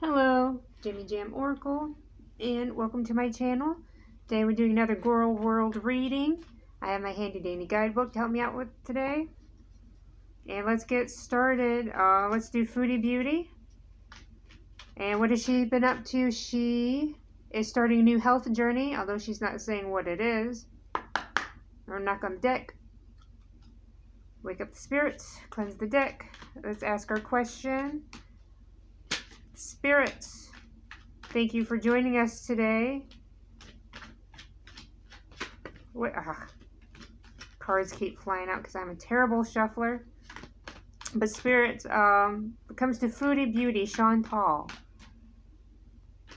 Hello, Jimmy Jam Oracle, and welcome to my channel. Today we're doing another Gorl World reading. I have my handy dandy guidebook to help me out with today. And let's get started. Let's do Foodie Beauty. And what has she been up to? She is starting a new health journey, although she's not saying what it is. Or knock on the deck. Wake up the spirits, cleanse the deck. Let's ask our question. Spirits, thank you for joining us today. Cards keep flying out because I'm a terrible shuffler. But Spirits, it comes to Foodie Beauty, Chantal,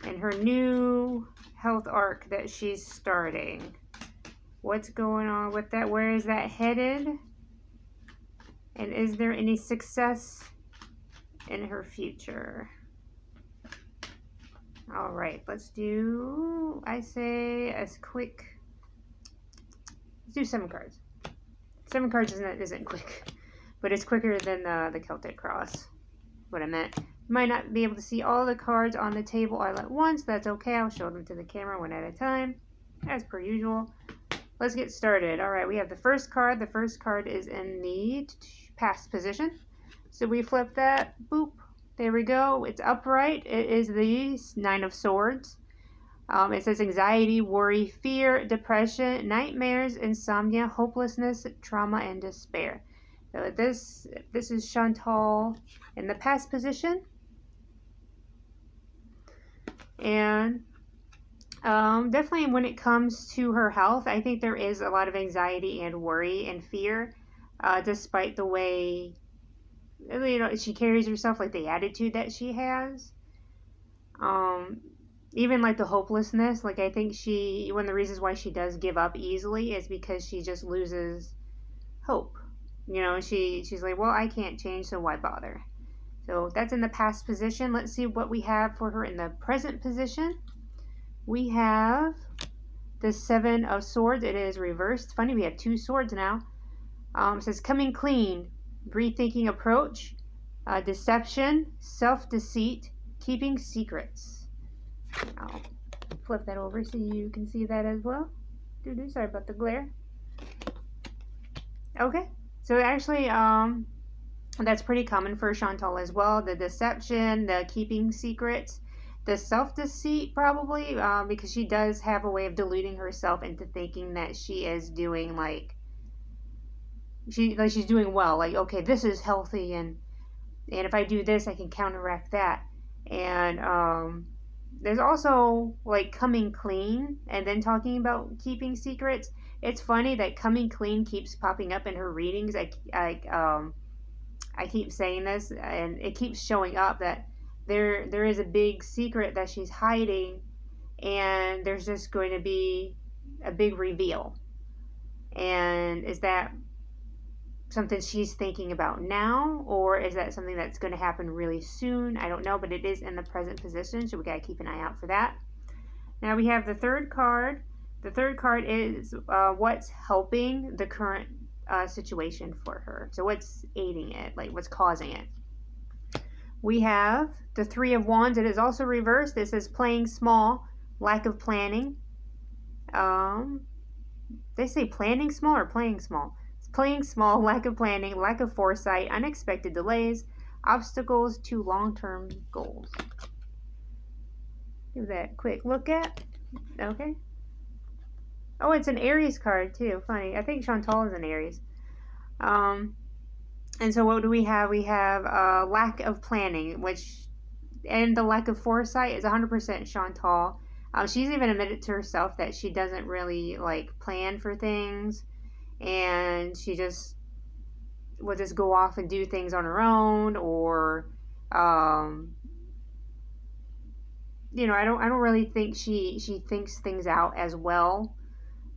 and her new health arc that she's starting. What's going on with that? Where is that headed? And is there any success in her future? All right, let's do, I say, let's do 7 cards. 7 cards isn't quick, but it's quicker than the Celtic Cross, what I meant. You might not be able to see all the cards on the table all at once. That's okay. I'll show them to the camera one at a time, as per usual. Let's get started. All right, we have the first card. The first card is in the past position. So we flip that, boop. There we go. It's upright. It is the 9 of Swords. It says anxiety, worry, fear, depression, nightmares, insomnia, hopelessness, trauma, and despair. So this is Chantal in the past position. And definitely when it comes to her health, I think there is a lot of anxiety and worry and fear, despite the way she carries herself, like the attitude that she has. Even like the hopelessness, like I think one of the reasons why she does give up easily is because she just loses hope. She's like, well, I can't change, so why bother? So that's in the past position. Let's see what we have for her in the present position. We have the 7 of Swords. It is reversed. Funny, we have 2 swords now. It says coming clean, rethinking approach, deception, self-deceit, keeping secrets. I'll flip that over so you can see that as well. Sorry about the glare. Okay, so actually, that's pretty common for Chantal as well. The deception, the keeping secrets, the self-deceit probably, because she does have a way of deluding herself into thinking that she is doing she's doing well. Like, okay, this is healthy, and if I do this, I can counteract that. And there's also like coming clean, and then talking about keeping secrets. It's funny that coming clean keeps popping up in her readings. I keep saying this, and it keeps showing up that there is a big secret that she's hiding, and there's just going to be a big reveal. And is that something she's thinking about now, or is that something that's going to happen really soon? I don't know, but it is in the present position, so we got to keep an eye out for that. Now we have the third card. The third card is what's helping the current situation for her. So what's aiding it, like what's causing it. We have the 3 of Wands. It is also reversed. It says playing small, lack of planning. They say planning small or playing small? Playing small, lack of planning, lack of foresight, unexpected delays, obstacles to long-term goals. Give that a quick look at. Okay. Oh, it's an Aries card too. Funny. I think Chantal is an Aries. And so what do we have? We have lack of planning, and the lack of foresight is 100% Chantal. She's even admitted to herself that she doesn't really plan for things. And she will just go off and do things on her own, or I don't really think she thinks things out as well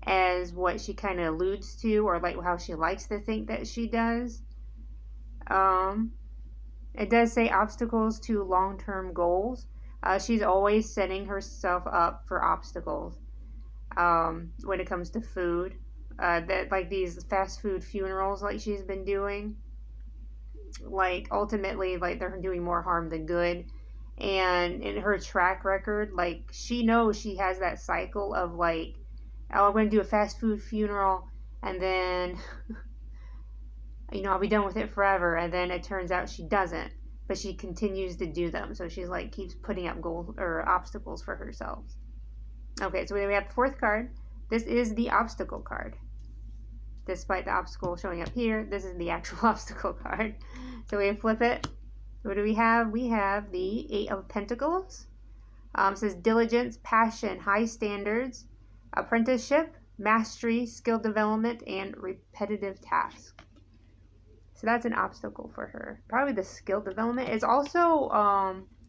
as what she kind of alludes to, or like how she likes to think that she does. It does say obstacles to long-term goals. She's always setting herself up for obstacles when it comes to food. That like these fast food funerals like she's been doing, like ultimately like they're doing more harm than good, And in her track record, like, she knows she has that cycle of like, oh, I'm going to do a fast food funeral, and then I'll be done with it forever. And then it turns out she doesn't, but she continues to do them. So she's like, keeps putting up goals or obstacles for herself. Okay, so we have the fourth card. This is the obstacle card. Despite the obstacle showing up here, this is the actual obstacle card. So we flip it. What do we have? We have the Eight of Pentacles. It says diligence, passion, high standards, apprenticeship, mastery, skill development, and repetitive tasks. So that's an obstacle for her. Probably the skill development is also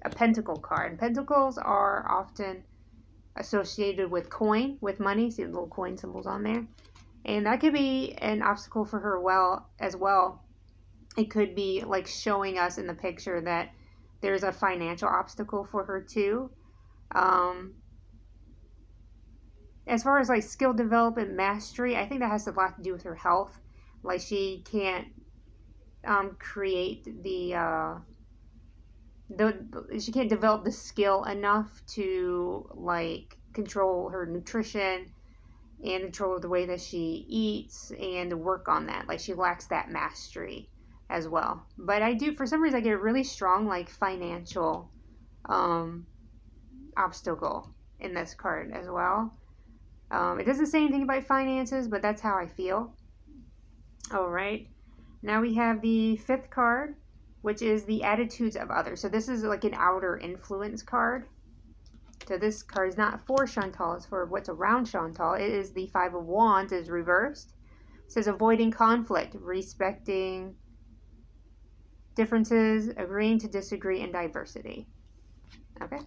a pentacle card. Pentacles are often associated with coin, with money. See the little coin symbols on there. And that could be an obstacle for her as well. It could be like showing us in the picture that there's a financial obstacle for her too. As far as like skill development, mastery, I think that has a lot to do with her health. Like she can't create she can't develop the skill enough to like control her nutrition and control the way that she eats and work on that. Like she lacks that mastery as well. But I do, for some reason, I get a really strong like financial obstacle in this card as well. It doesn't say anything about finances, but that's how I feel. All right. Now we have the fifth card, which is the attitudes of others. So this is like an outer influence card. So this card is not for Chantal, it's for what's around Chantal. It is the Five of Wands is reversed. It says avoiding conflict, respecting differences, agreeing to disagree, and diversity. Okay.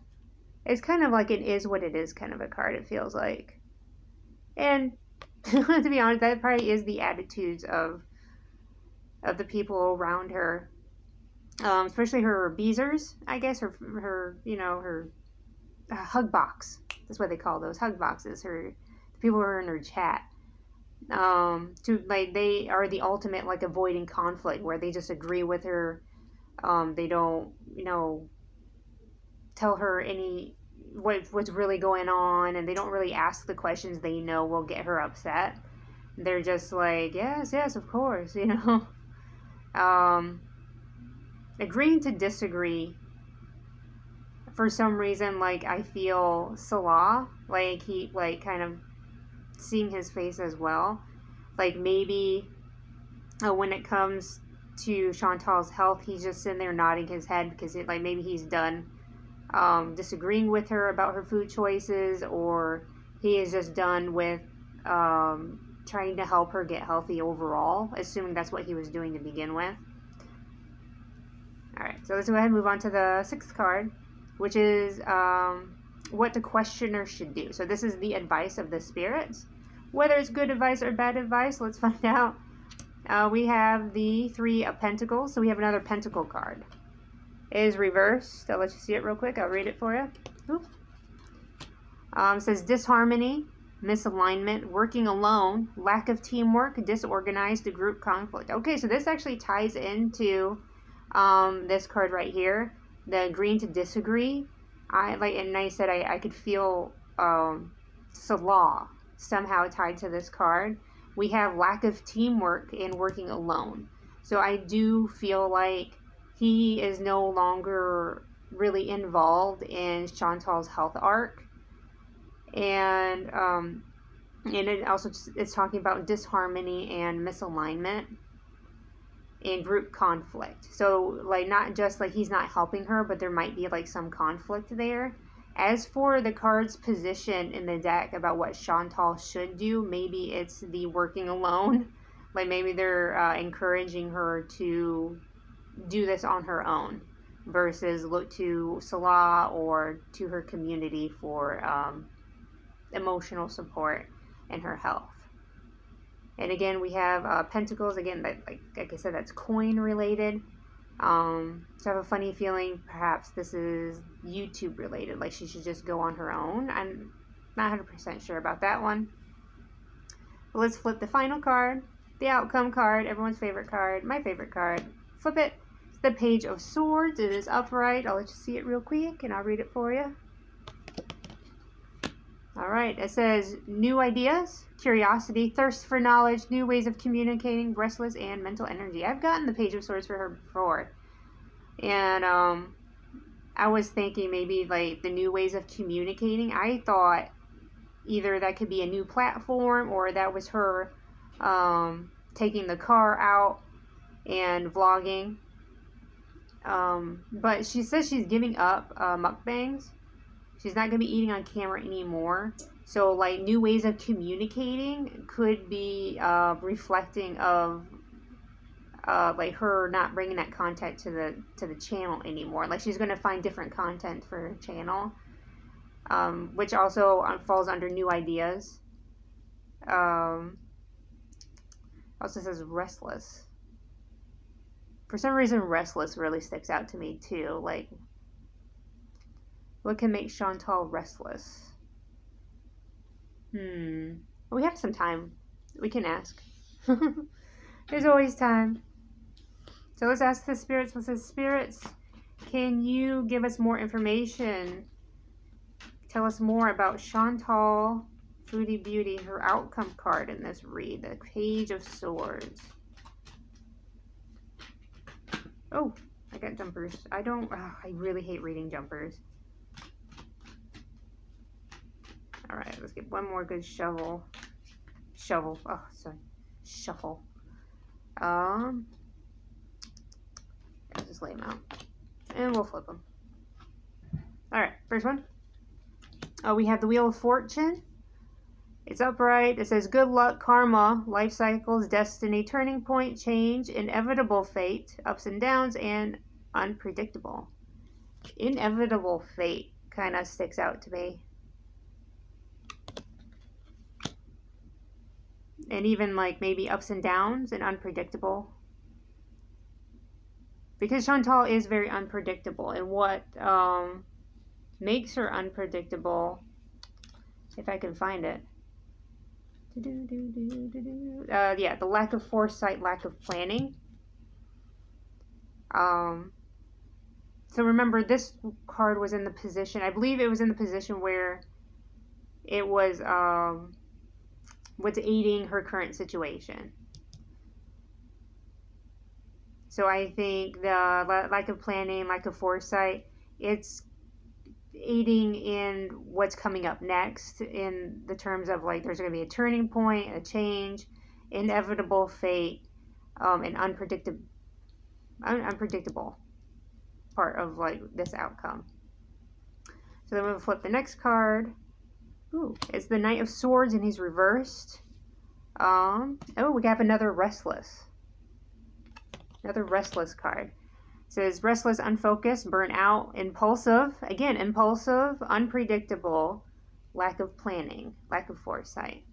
It's kind of like an is what it is kind of a card, it feels like. And to be honest, that probably is the attitudes of the people around her. Especially her beezers, I guess, her hug box. That's what they call those, hug boxes. The people who are in her chat. They are the ultimate like avoiding conflict, where they just agree with her. They don't, tell her what's really going on, and they don't really ask the questions they know will get her upset. They're just like, yes, of course, agreeing to disagree. For some reason, like, I feel Salah, like, he, like, kind of seeing his face as well. Like, maybe when it comes to Chantal's health, he's just sitting there nodding his head because, maybe he's done disagreeing with her about her food choices, or he is just done with trying to help her get healthy overall, assuming that's what he was doing to begin with. Alright, so let's go ahead and move on to the sixth card, which is what the questioner should do. So this is the advice of the spirits. Whether it's good advice or bad advice, let's find out. We have the Three of Pentacles, so we have another Pentacle card. It is reversed. I'll let you see it real quick. I'll read it for you. It says disharmony, misalignment, working alone, lack of teamwork, disorganized, group conflict. Okay, so this actually ties into this card right here, the agreeing to disagree. I said I could feel Salah somehow tied to this card. We have lack of teamwork and working alone. So I do feel like he is no longer really involved in Chantal's health arc. And it also it's talking about disharmony and misalignment and group conflict. So like not just like he's not helping her, but there might be like some conflict there. As for the card's position in the deck about what Chantal should do, maybe it's the working alone. Like maybe they're encouraging her to do this on her own versus look to Salah or to her community for emotional support in her health. And again, we have Pentacles. Again, like I said, that's coin related. So I have a funny feeling perhaps this is YouTube related. Like she should just go on her own. I'm not 100% sure about that one. But let's flip the final card. The outcome card. Everyone's favorite card. My favorite card. Flip it. the Page of Swords. It is upright. I'll let you see it real quick and I'll read it for you. Alright, it says new ideas, curiosity, thirst for knowledge, new ways of communicating, restless, and mental energy. I've gotten the Page of Swords for her before. And I was thinking maybe like the new ways of communicating. I thought either that could be a new platform or that was her taking the car out and vlogging. But she says she's giving up mukbangs. She's not going to be eating on camera anymore. So, like, new ways of communicating could be reflecting of, like, her not bringing that content to the channel anymore. Like, she's going to find different content for her channel, which also falls under new ideas. Also says restless. For some reason, restless really sticks out to me, too. Like, what can make Chantal restless? We have some time. We can ask. There's always time. So let's ask the spirits. What says, spirits, can you give us more information? Tell us more about Chantal, Foodie Beauty, her outcome card in this read, the Page of Swords. Oh, I got jumpers. I really hate reading jumpers. Alright, let's get one more good shuffle. I'll just lay them out. And we'll flip them. Alright, first one. We have the Wheel of Fortune. It's upright. It says good luck, karma, life cycles, destiny, turning point, change, inevitable fate, ups and downs, and unpredictable. Inevitable fate kind of sticks out to me. And even like maybe ups and downs and unpredictable. Because Chantal is very unpredictable. And what makes her unpredictable, if I can find it. Yeah, the lack of foresight, lack of planning. So remember, this card was in the position, I believe it was in the position where it was what's aiding her current situation. So I think the lack of planning, lack of foresight, it's aiding in what's coming up next in the terms of like there's going to be a turning point, a change, inevitable fate, and unpredictable part of like this outcome. So then we'll flip the next card. Ooh, it's the Knight of Swords and he's reversed. Oh, we have another restless. Another restless card. It says restless, unfocused, burnt out, impulsive. Again, impulsive, unpredictable, lack of planning, lack of foresight.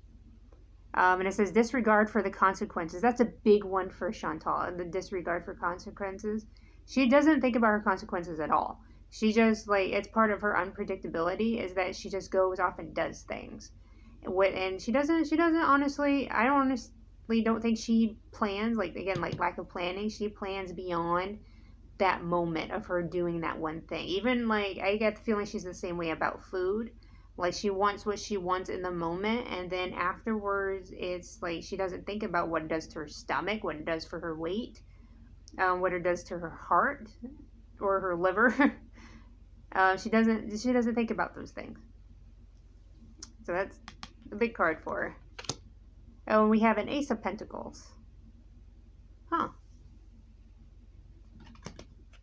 And it says disregard for the consequences. That's a big one for Chantal, the disregard for consequences. She doesn't think about her consequences at all. She just, like, it's part of her unpredictability is that she just goes off and does things. And she doesn't honestly, I honestly don't think she plans, like, again, like lack of planning. She plans beyond that moment of her doing that one thing. Even, like, I get the feeling she's the same way about food. Like, she wants what she wants in the moment, and then afterwards, it's like she doesn't think about what it does to her stomach, what it does for her weight, what it does to her heart or her liver. She doesn't think about those things. So that's a big card for her. Oh, and we have an Ace of Pentacles. Huh.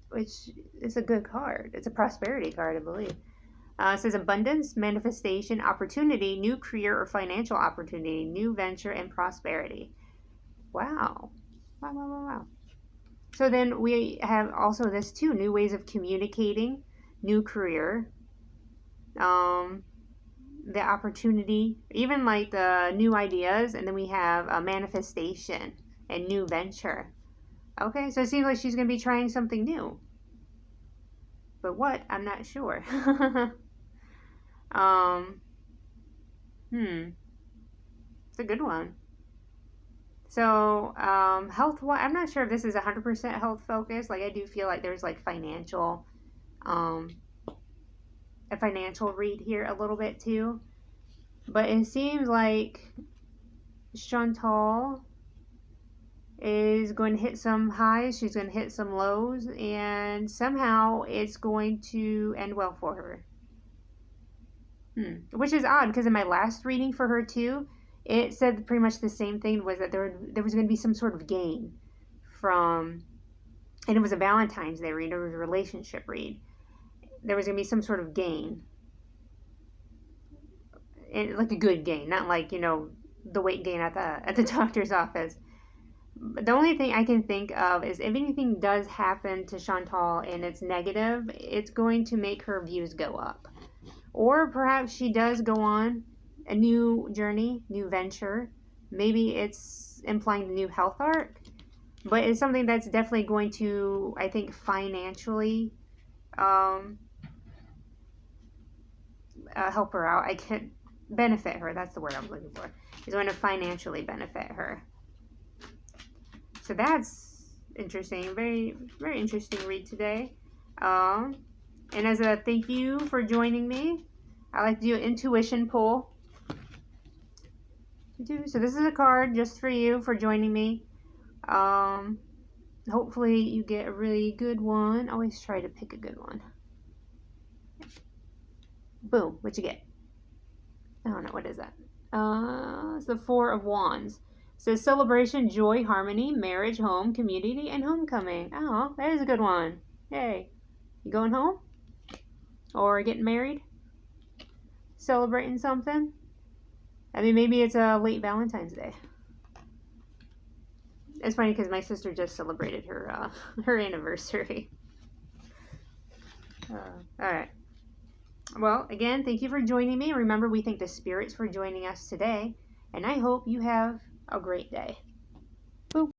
Which is a good card. It's a prosperity card, I believe. It says abundance, manifestation, opportunity, new career or financial opportunity, new venture, and prosperity. Wow. Wow. So then we have also this too, new ways of communicating, new career, the opportunity, even like the new ideas, and then we have a manifestation and new venture. Okay, so it seems like she's going to be trying something new. But what? I'm not sure. It's a good one. So, health, I'm not sure if this is 100% health focused. Like, I do feel like there's like um, a financial read here a little bit too. But it seems like Chantal is going to hit some highs, she's going to hit some lows, and somehow it's going to end well for her. Which is odd because in my last reading for her too, it said pretty much the same thing, was that there was going to be some sort of gain from, and it was a Valentine's Day read, it was a relationship read. There was going to be some sort of gain, and like a good gain, not like, the weight gain at the doctor's office. The only thing I can think of is if anything does happen to Chantal and it's negative, it's going to make her views go up. Or perhaps she does go on a new journey, new venture. Maybe it's implying the new health arc. But it's something that's definitely going to, I think, financially help her out. I can't benefit her. That's the word I'm looking for. It's going to financially benefit her. So that's interesting. Very, very interesting read today. And as a thank you for joining me, I like to do an intuition pull. So this is a card just for you for joining me. Hopefully you get a really good one. Always try to pick a good one. Boom. What'd you get? I don't know. What is that? It's the Four of Wands. So celebration, joy, harmony, marriage, home, community, and homecoming. Oh, that is a good one. Yay. You going home? Or getting married? Celebrating something? I mean, maybe it's a late Valentine's Day. It's funny because my sister just celebrated her her anniversary. All right. Well, again, thank you for joining me. Remember, we thank the spirits for joining us today, and I hope you have a great day. Boop.